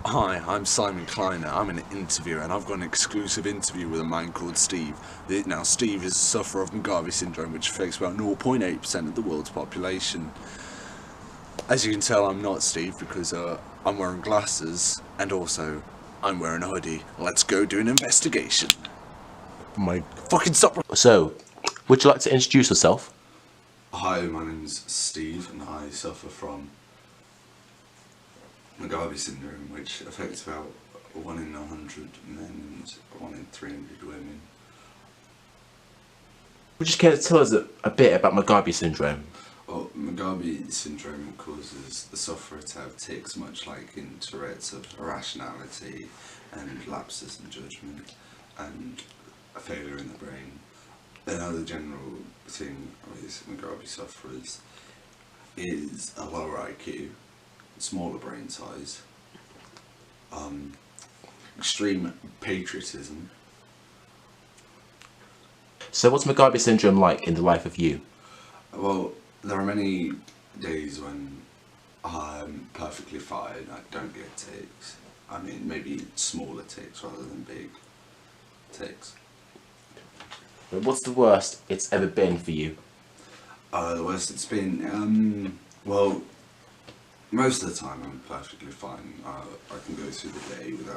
Hi, I'm Simon Kleiner. I'm an interviewer, and I've got an exclusive interview with a man called Steve. Now, Steve is a sufferer of Mugabe syndrome, which affects about 0.8% of the world's population. As you can tell, I'm not Steve because I'm wearing glasses, and also I'm wearing a hoodie. Let's go do an investigation. My fucking stop. So, would you like to introduce yourself? Hi, my name's Steve, and I suffer from Mugabe syndrome, which affects about 1 in 100 men and 1 in 300 women. Would you care to tell us a bit about Mugabe syndrome? Well, Mugabe syndrome causes the sufferer to have tics, much like in Tourette's, of irrationality and lapses in judgment and a failure in the brain. Another general thing with Mugabe sufferers is a lower IQ, smaller brain size, extreme patriotism. So what's Mugabe syndrome like in the life of you? Well, there are many days when I'm perfectly fine, I don't get tics. I mean, maybe smaller tics rather than big tics. What's the worst it's ever been for you? The worst it's been, well, most of the time I'm perfectly fine. I can go through the day with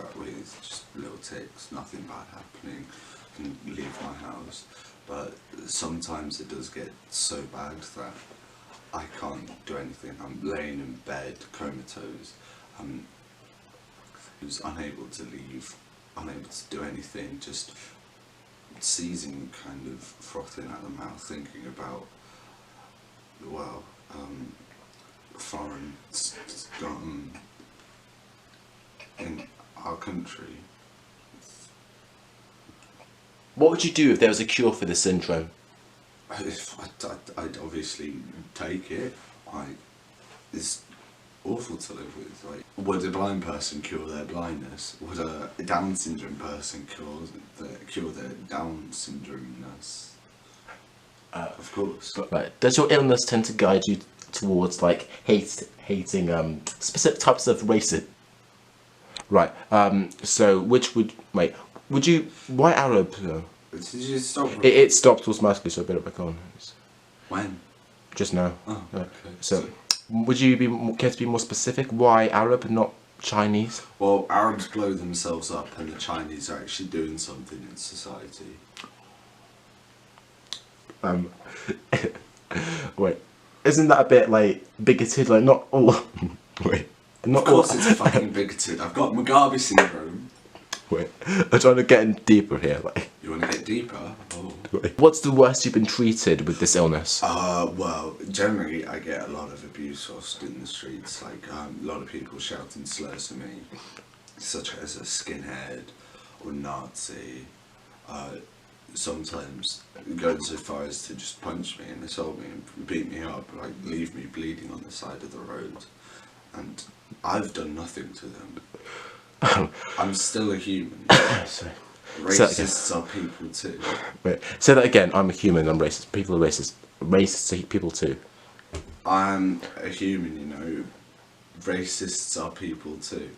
just little tics, nothing bad happening. I can leave my house, but sometimes it does get so bad that I can't do anything. I'm laying in bed, comatose. I'm unable to leave, unable to do anything, just seizing, kind of frothing at the mouth, thinking about, well, foreign in our country. What would you do if there was a cure for this syndrome? I'd obviously take it. It's awful to live with. Like, would a blind person cure their blindness? Would a Down syndrome person cure their Down syndromeness? Of course. Right. Does your illness tend to guide you towards like hating specific types of races? Right. So would you? Why Arab? Did you stop? It stopped automatically, so a bit of a on. When? Just now. Oh, okay. So, would you care to be more specific? Why Arab, not Chinese? Well, Arabs blow themselves up, and the Chinese are actually doing something in society. Wait, isn't that a bit like bigoted? Like not all. Wait, not Of course, all. it's fucking bigoted. I've got Mugabe syndrome. Wait, I'm trying to get in deeper here. Like, You want to get deeper? Oh. what's the worst you've been treated with this illness? Well, generally I get a lot of abuse whilst in the streets, like a lot of people shouting slurs at me, such as a skinhead or Nazi. Sometimes going so far as to just punch me and assault me and beat me up, like leave me bleeding on the side of the road. And I've done nothing to them. I'm still a human. Sorry. Racists are people too. Wait, say that again. I'm a human. I'm racist. People are racist. Racists are people too. I'm a human, you know. Racists are people too.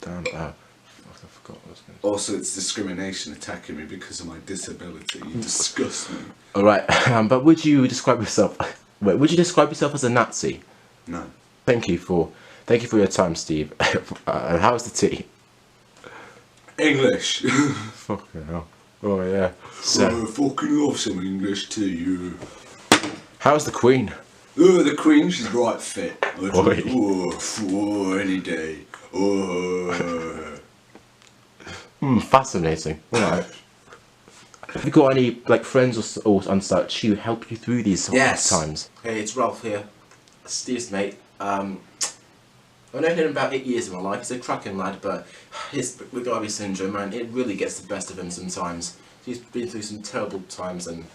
Damn. I forgot what I was going to say. Also, it's discrimination attacking me because of my disability. You disgust me. All right, but would you describe yourself? Wait, would you describe yourself as a Nazi? No. Thank you for your time, Steve. How's the tea? English. Fucking hell. Oh yeah. So, I fucking love some English to you. how's the Queen? Oh, the Queen, she's right fit. Oi. Oh, any day. Oh. Fascinating. All right. Have you got any like friends or and such who help you through these Yes. times? Hey, it's Ralph here. Steve's mate. I've known him about 8 years of my life. He's a cracking lad, but his Mugabe syndrome, man, it really gets the best of him sometimes. He's been through some terrible times, and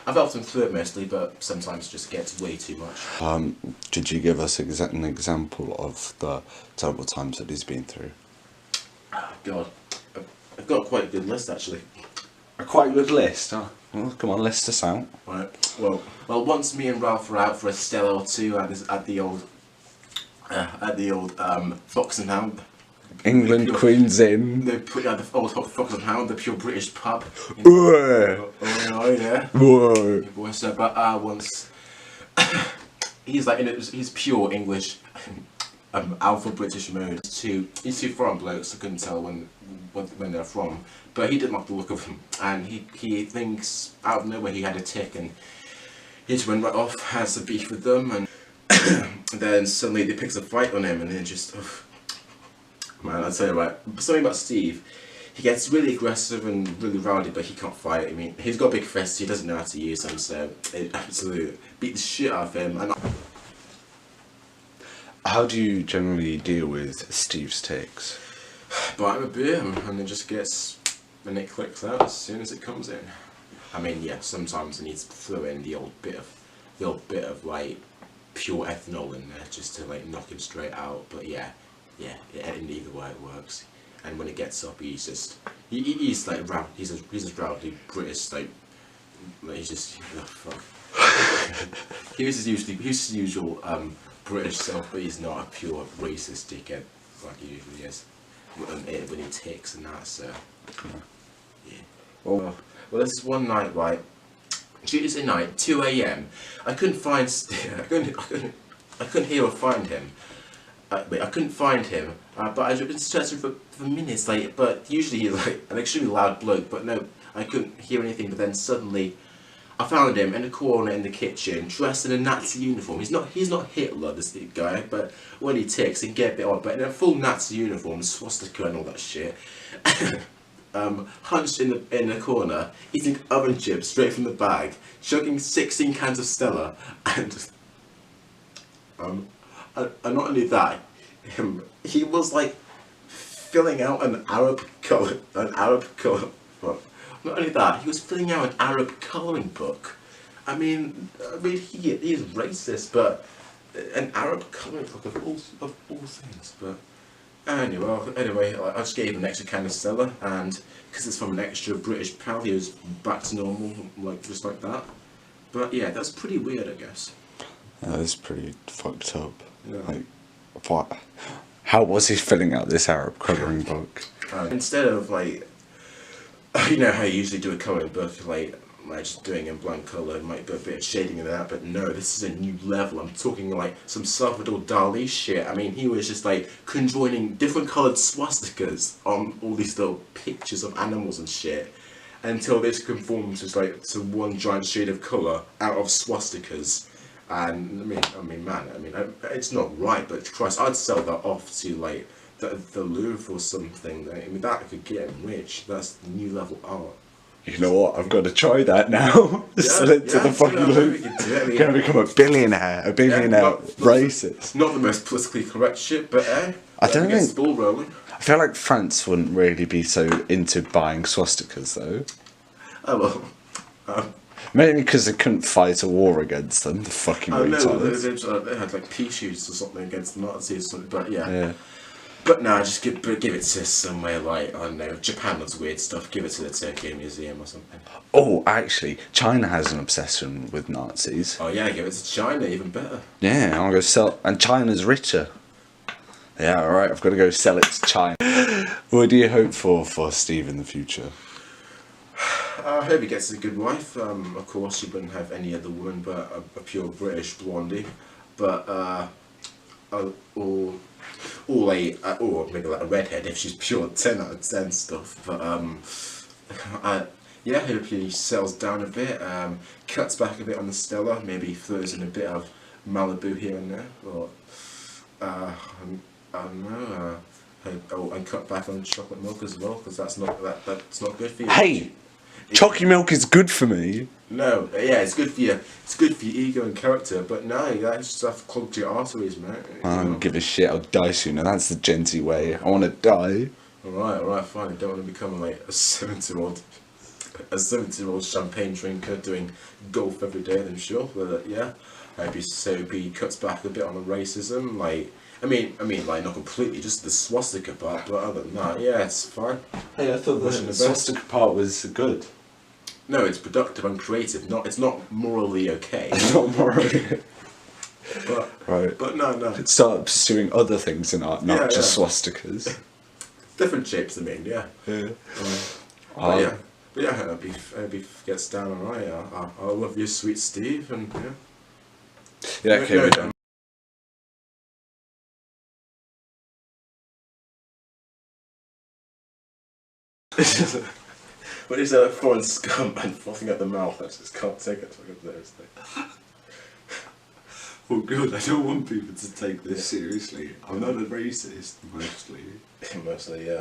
I've helped him through it mostly, but sometimes it just gets way too much. Did you give us an example of the terrible times that he's been through? Oh, God. I've got quite a good list, actually. A quite good list, huh? Well, come on, list us out. Right. Well, once me and Ralph were out for a Stella or two at the old at the old Fox and Hound. England, pure, Queen's Inn. the old Fox and Hound, the pure British pub. Whoa. Oh yeah. Whoa. But once he's like he's pure English, alpha British mode. He's two foreign blokes. I couldn't tell when they're from, but he didn't like the look of them, and he thinks out of nowhere he had a tick, and he just went right off, had some beef with them, and then suddenly they picks a fight on him, and then just man, I'll tell you right. Something about Steve. He gets really aggressive and really rowdy, but he can't fight. I mean, he's got big fists, he doesn't know how to use them, so it absolutely beat the shit out of him. And How do you generally deal with Steve's takes? buy him a beer, and it just gets, and it clicks out as soon as it comes in. I mean, yeah, sometimes I need to throw in the old bit of like pure ethanol in there just to like knock him straight out. But yeah, in either way it works. And when it gets up, he's just he's like he's a rowdy British like he's just fuck. He's his usual British self, but he's not a pure racist dickhead like he usually is when he takes and that. So yeah. Well, this is one night, right? Tuesday night, 2 AM. I couldn't find I couldn't hear or find him. I couldn't find him, but I've been searching for minutes, like, but usually he's like an extremely loud bloke, but no, I couldn't hear anything, but then suddenly I found him in a corner in the kitchen, dressed in a Nazi uniform. He's not Hitler, this guy, but when he ticks, he can get a bit odd, but in a full Nazi uniform, swastika and all that shit. Hunched in the corner, eating oven chips straight from the bag, chugging 16 cans of Stella, and not only that, he was like filling out an Arab colour. Well, not only that, he was filling out an Arab colouring book. I mean, he is racist, but an Arab colouring book of all things. But anyway, I just gave him an extra can of Stella, and because it's from an extra British pal, he was back to normal, like just like that. But yeah, that's pretty weird, I guess. That is pretty fucked up. Yeah. Like, what? How was he filling out this Arab colouring book? Instead of like, you know how you usually do a colouring book, like just doing in blank colour, might be a bit of shading in that, but no, this is a new level. I'm talking like some Salvador Dali shit. I mean, he was just like conjoining different coloured swastikas on all these little pictures of animals and shit, until this conforms just like to one giant shade of colour out of swastikas. And I mean, it's not right, but Christ, I'd sell that off to like the Louvre or something. I mean, that could get him rich. That's new level art. You know what? I've got to try that now. Sell it to the fucking Louvre. Gonna become a billionaire racist. Not the most politically correct shit, but I don't think. It's ball rolling. I feel like France wouldn't really be so into buying swastikas though. Oh well. Maybe because they couldn't fight a war against them, the fucking retards. They had like pea shoots or something against the Nazis or something, but yeah. But no, just give it to somewhere like, I don't know, Japan loves weird stuff, give it to the Tokyo Museum or something. Oh, actually, China has an obsession with Nazis. Oh yeah, give it to China, even better. Yeah, I'll go sell, and China's richer. Yeah, alright, I've got to go sell it to China. What do you hope for Steve in the future? I hope he gets a good wife. Of course, he wouldn't have any other woman but a pure British blondie. But or maybe like a redhead if she's pure 10 out of 10 stuff. But yeah, hope he settles down a bit, cuts back a bit on the Stella, maybe throws in a bit of Malibu here and there, or I don't know. And cut back on chocolate milk as well, because that's not good for you. Hey, chocolate milk is good for me. No, yeah, it's good for you. It's good for your ego and character. But no, that stuff clogged your arteries, mate. I don't give a shit. I'll die sooner. That's the genty way. I want to die. Alright, fine. I don't want to become like a 70-year-old champagne drinker doing golf every day. Then sure, but yeah, he cuts back a bit on the racism, like. I mean, like not completely, just the swastika part. But other than that, yeah, it's fine. Hey, I thought the swastika part was good. No, it's productive and creative. It's not morally okay. It's not morally. Right. But no. Start pursuing other things in art, not Yeah, just swastikas. Different shapes, I mean, yeah. But yeah, beef gets down alright. I love you, sweet Steve, and yeah. Yeah, okay, we're done. When he's a foreign scum and frothing at the mouth, I just can't take it. Oh good, I don't want people to take this seriously. I'm not a racist, mostly. Mostly, yeah.